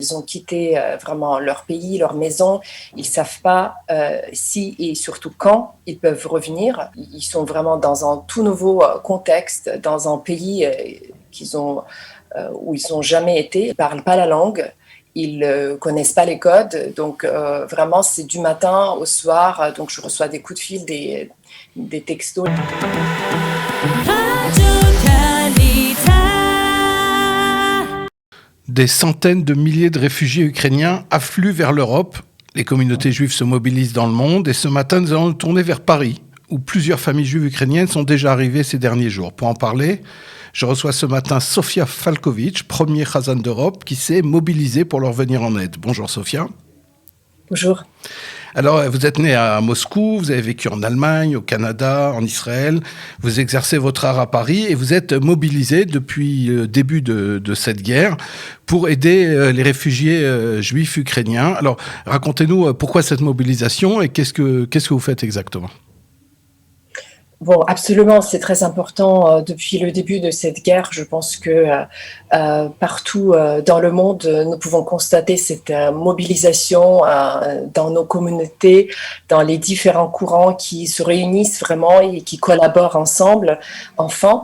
Ils ont quitté vraiment leur pays, leur maison. Ils ne savent pas si et surtout quand ils peuvent revenir. Ils sont vraiment dans un tout nouveau contexte, dans un pays où ils n'ont jamais été. Ils ne parlent pas la langue. Ils ne connaissent pas les codes. Donc, vraiment, c'est du matin au soir. Donc, je reçois des coups de fil, des textos. Des centaines de milliers de réfugiés ukrainiens affluent vers l'Europe. Les communautés juives se mobilisent dans le monde. Et ce matin, nous allons nous tourner vers Paris, où plusieurs familles juives ukrainiennes sont déjà arrivées ces derniers jours. Pour en parler, je reçois ce matin Sofia Falkovitch, premier Chazan d'Europe, qui s'est mobilisée pour leur venir en aide. Bonjour Sofia. Bonjour. Alors, vous êtes née à Moscou, vous avez vécu en Allemagne, au Canada, en Israël. Vous exercez votre art à Paris et vous êtes mobilisée depuis le début de cette guerre pour aider les réfugiés juifs ukrainiens. Alors, racontez-nous pourquoi cette mobilisation et qu'est-ce que vous faites exactement ? Bon, absolument, c'est très important. Depuis le début de cette guerre, je pense que partout dans le monde, nous pouvons constater cette mobilisation dans nos communautés, dans les différents courants qui se réunissent vraiment et qui collaborent ensemble, enfin.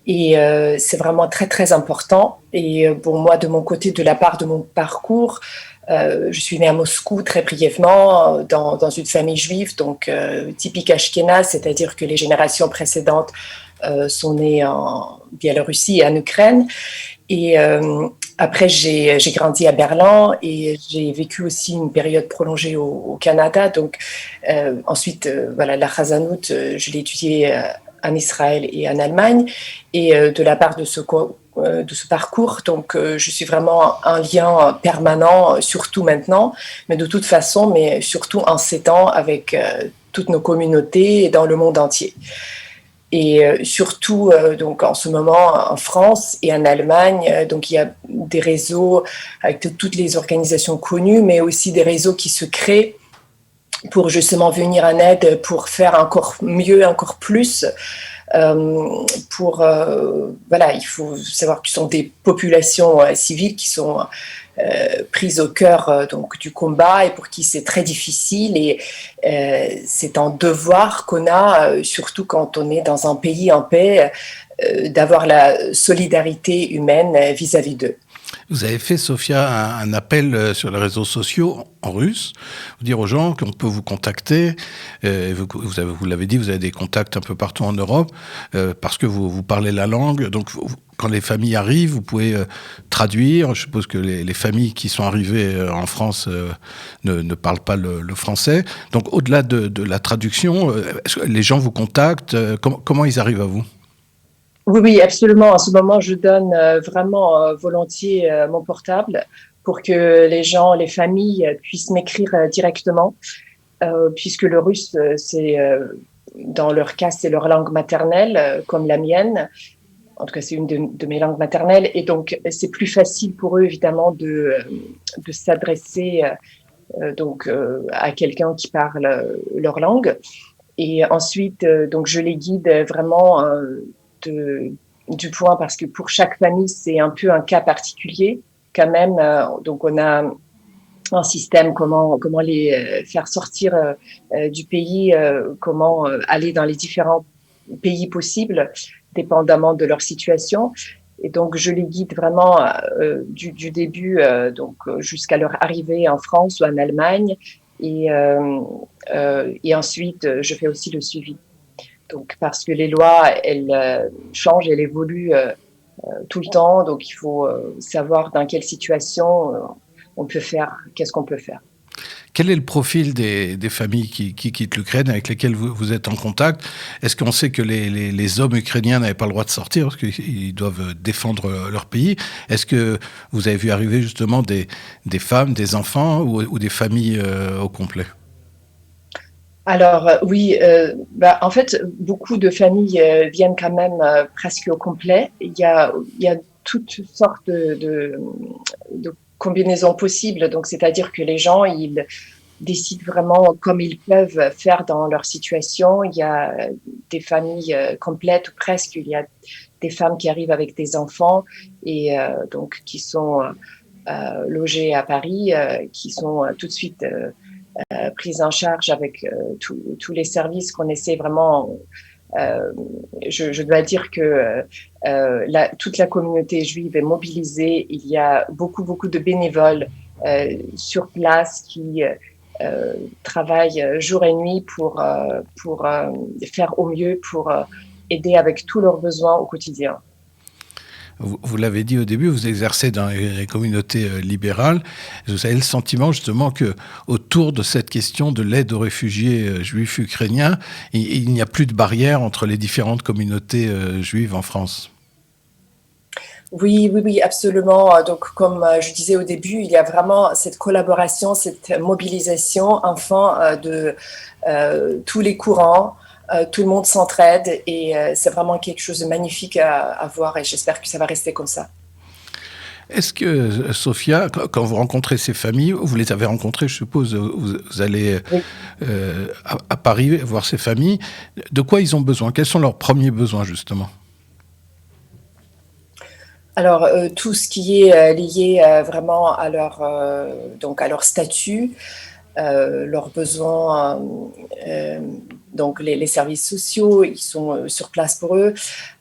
Et c'est vraiment très, très important. Et bon, moi, de mon côté, de la part de mon parcours, je suis née à Moscou très brièvement dans une famille juive, donc typique Ashkénaze, c'est-à-dire que les générations précédentes sont nées en Biélorussie et en Ukraine. Et après, j'ai grandi à Berlin et j'ai vécu aussi une période prolongée au Canada. Donc ensuite, voilà, la Chazanout, je l'ai étudiée en Israël et en Allemagne. Et de la part de ce parcours. Donc, je suis vraiment un lien permanent, surtout maintenant, mais de toute façon, mais surtout en ces temps avec toutes nos communautés et dans le monde entier. Et surtout, donc en ce moment, en France et en Allemagne, donc il y a des réseaux avec toutes les organisations connues, mais aussi des réseaux qui se créent pour justement venir en aide, pour faire encore mieux, encore plus. Voilà, il faut savoir que ce sont des populations civiles qui sont prises au cœur donc du combat et pour qui c'est très difficile et c'est un devoir qu'on a, surtout quand on est dans un pays en paix, d'avoir la solidarité humaine vis-à-vis d'eux. Vous avez fait, Sofia, un appel sur les réseaux sociaux en russe, vous dire aux gens qu'on peut vous contacter. Vous l'avez dit, vous avez des contacts un peu partout en Europe parce que vous parlez la langue. Donc, quand les familles arrivent, vous pouvez traduire. Je suppose que les familles qui sont arrivées en France ne parlent pas le français. Donc, au-delà de la traduction, est-ce que les gens vous contactent ? Comment ils arrivent à vous ? Oui, absolument. En ce moment, je donne vraiment volontiers mon portable pour que les gens, les familles puissent m'écrire directement, puisque le russe, c'est dans leur cas, c'est leur langue maternelle, comme la mienne. En tout cas, c'est une de mes langues maternelles. Et donc, c'est plus facile pour eux, évidemment, de s'adresser à quelqu'un qui parle leur langue. Et ensuite, donc, je les guide vraiment du point, parce que pour chaque famille, c'est un peu un cas particulier quand même. Donc, on a un système, comment les faire sortir du pays, comment aller dans les différents pays possibles, dépendamment de leur situation. Et donc, je les guide vraiment du début jusqu'à leur arrivée en France ou en Allemagne. Et ensuite, je fais aussi le suivi. Donc, parce que les lois, elles changent, elles évoluent tout le temps. Donc, il faut savoir dans quelle situation on peut faire, qu'est-ce qu'on peut faire. Quel est le profil des familles qui quittent l'Ukraine, avec lesquelles vous êtes en contact ? Est-ce qu'on sait que les hommes ukrainiens n'avaient pas le droit de sortir parce qu'ils doivent défendre leur pays ? Est-ce que vous avez vu arriver justement des femmes, des enfants ou des familles au complet ? Alors oui, en fait, beaucoup de familles viennent quand même presque au complet. Il y a toutes sortes de combinaisons possibles. Donc, c'est-à-dire que les gens, ils décident vraiment comme ils peuvent faire dans leur situation. Il y a des familles complètes ou presque. Il y a des femmes qui arrivent avec des enfants et donc qui sont logés à Paris, qui sont tout de suite prises en charge avec tous les services qu'on essaie vraiment. Je dois dire que toute la communauté juive est mobilisée. Il y a beaucoup de bénévoles sur place qui travaillent jour et nuit pour faire au mieux, pour aider avec tous leurs besoins au quotidien. Vous l'avez dit au début, vous exercez dans les communautés libérales. Vous avez le sentiment justement que autour de cette question de l'aide aux réfugiés juifs ukrainiens, il n'y a plus de barrière entre les différentes communautés juives en France. Oui, absolument. Donc, comme je disais au début, il y a vraiment cette collaboration, cette mobilisation, enfin, de tous les courants. Tout le monde s'entraide et c'est vraiment quelque chose de magnifique à voir et j'espère que ça va rester comme ça. Est-ce que, Sophia, quand vous rencontrez ces familles, vous les avez rencontrées, je suppose, vous allez Oui. à Paris voir ces familles, de quoi ils ont besoin? Quels sont leurs premiers besoins, justement? Alors, tout ce qui est lié vraiment donc à leur statut, leurs besoins, donc les services sociaux, ils sont sur place pour eux,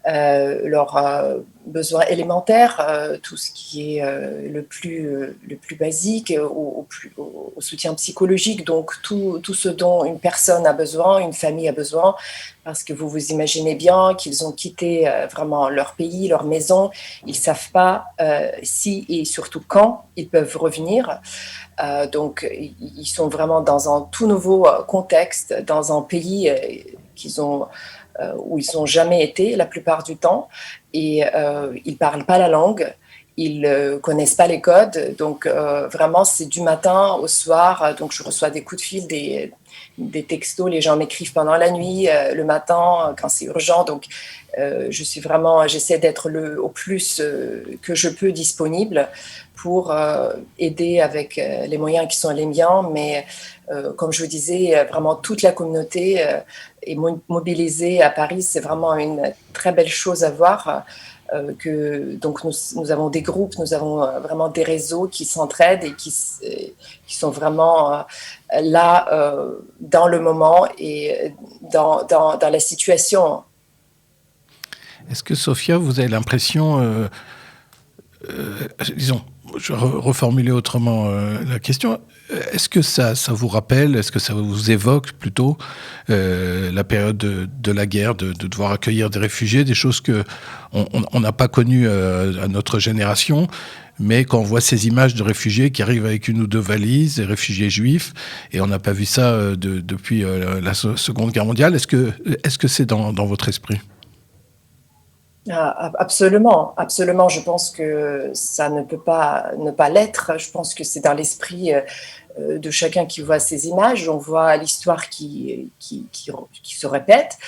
leurs besoins élémentaires, tout ce qui est le plus basique, au soutien psychologique, donc tout ce dont une personne a besoin, une famille a besoin, parce que vous imaginez bien qu'ils ont quitté vraiment leur pays, leur maison, ils ne savent pas si et surtout quand ils peuvent revenir. Donc, ils sont vraiment dans un tout nouveau contexte, dans un pays où ils n'ont jamais été la plupart du temps, et ils ne parlent pas la langue, ils ne connaissent pas les codes, donc vraiment c'est du matin au soir, donc je reçois des coups de fil, des textos, les gens m'écrivent pendant la nuit, le matin quand c'est urgent, donc j'essaie d'être au plus que je peux disponible pour aider avec les moyens qui sont les miens, mais comme je vous disais, vraiment toute la communauté est mobilisée à Paris, c'est vraiment une très belle chose à voir. Donc nous avons des groupes, nous avons vraiment des réseaux qui s'entraident et qui sont vraiment là dans le moment et dans la situation. Est-ce que, Sophia, vous avez l'impression, disons, je vais reformuler autrement la question, est-ce que ça vous rappelle, est-ce que ça vous évoque plutôt la période de la guerre, de devoir accueillir des réfugiés, des choses qu'on n'a pas connues à notre génération, mais quand on voit ces images de réfugiés qui arrivent avec une ou deux valises, des réfugiés juifs, et on n'a pas vu ça depuis la Seconde Guerre mondiale, est-ce que c'est dans votre esprit? Absolument, absolument. Je pense que ça ne peut pas ne pas l'être. Je pense que c'est dans l'esprit de chacun qui voit ces images. On voit l'histoire qui se répète.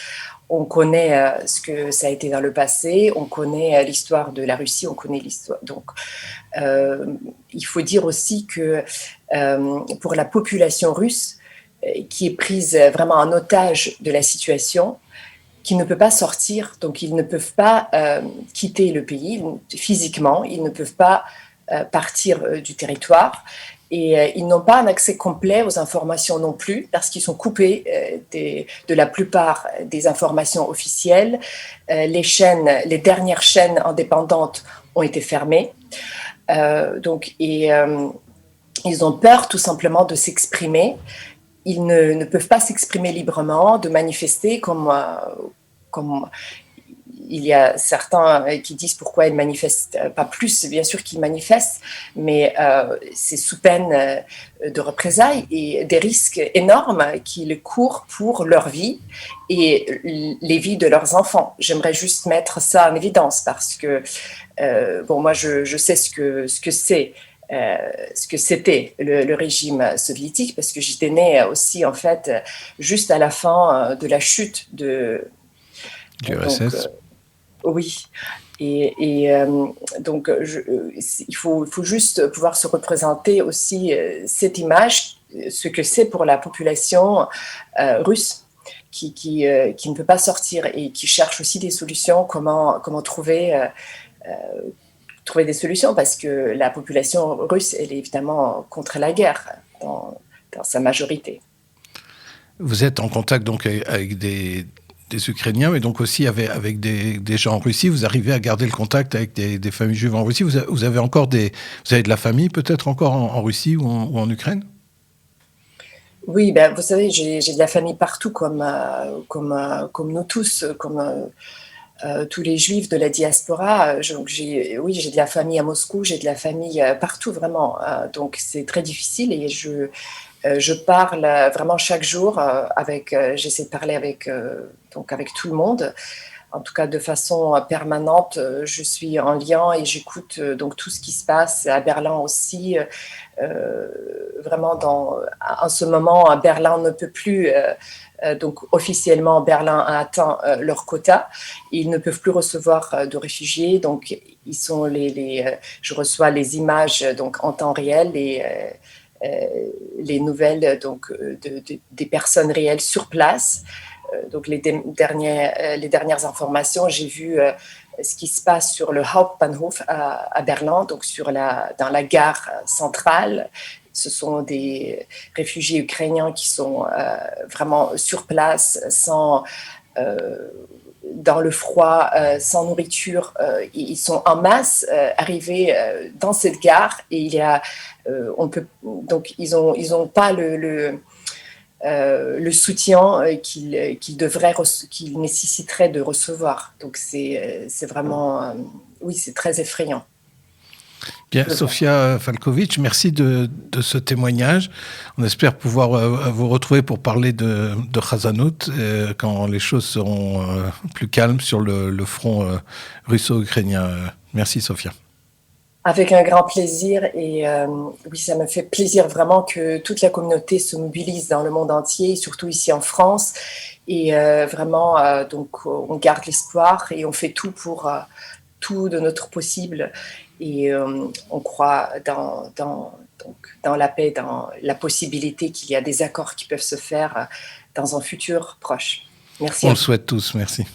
On connaît ce que ça a été dans le passé. On connaît l'histoire de la Russie. On connaît l'histoire. Donc, il faut dire aussi que pour la population russe, qui est prise vraiment en otage de la situation, qui ne peut pas sortir, donc ils ne peuvent pas quitter le pays physiquement, ils ne peuvent pas partir du territoire et ils n'ont pas un accès complet aux informations non plus parce qu'ils sont coupés de la plupart des informations officielles. Les dernières chaînes indépendantes ont été fermées. Ils ont peur tout simplement de s'exprimer. Ils ne peuvent pas s'exprimer librement, de manifester comme il y a certains qui disent pourquoi ils ne manifestent pas plus. Bien sûr qu'ils manifestent, mais c'est sous peine de représailles et des risques énormes qu'ils courent pour leur vie et les vies de leurs enfants. J'aimerais juste mettre ça en évidence parce que, moi, je sais ce que c'est. Ce que c'était le régime soviétique, parce que j'étais née aussi, en fait, juste à la fin de la chute du RSS. Oui. Donc, il faut juste pouvoir se représenter aussi cette image, ce que c'est pour la population russe qui ne peut pas sortir et qui cherche aussi des solutions, comment trouver trouver des solutions parce que la population russe, elle est évidemment contre la guerre dans sa majorité. Vous êtes en contact donc avec des Ukrainiens, mais donc aussi avec des gens en Russie. Vous arrivez à garder le contact avec des familles juives en Russie. Vous avez encore vous avez de la famille peut-être encore en Russie ou en Ukraine? Oui, ben, vous savez, j'ai de la famille partout, comme nous tous, tous les juifs de la diaspora. Donc oui, j'ai de la famille à Moscou, j'ai de la famille partout vraiment. Donc c'est très difficile et je parle vraiment chaque jour j'essaie de parler avec tout le monde. En tout cas, de façon permanente, je suis en lien et j'écoute donc tout ce qui se passe à Berlin aussi. Vraiment, en ce moment, Berlin ne peut plus. Donc, officiellement, Berlin a atteint leur quota. Ils ne peuvent plus recevoir de réfugiés. Donc, je reçois les images donc en temps réel et les nouvelles donc des personnes réelles sur place. Donc les dernières informations, j'ai vu ce qui se passe sur le Hauptbahnhof à Berlin, donc dans la gare centrale. Ce sont des réfugiés ukrainiens qui sont vraiment sur place, dans le froid, sans nourriture. Ils sont en masse arrivés dans cette gare et donc ils ont pas le soutien qu'ils nécessiteraient de recevoir. Donc c'est vraiment, oui, c'est très effrayant. Bien, Sofia Falkovitch, merci de ce témoignage. On espère pouvoir vous retrouver pour parler de Khazanout quand les choses seront plus calmes sur le front russo-ukrainien. Merci, Sofia. Avec un grand plaisir et oui, ça me fait plaisir vraiment que toute la communauté se mobilise dans le monde entier, surtout ici en France. Et vraiment, donc, on garde l'espoir et on fait tout pour tout de notre possible. Et on croit dans la paix, dans la possibilité qu'il y a des accords qui peuvent se faire dans un futur proche. Merci. On le souhaite tous. Merci.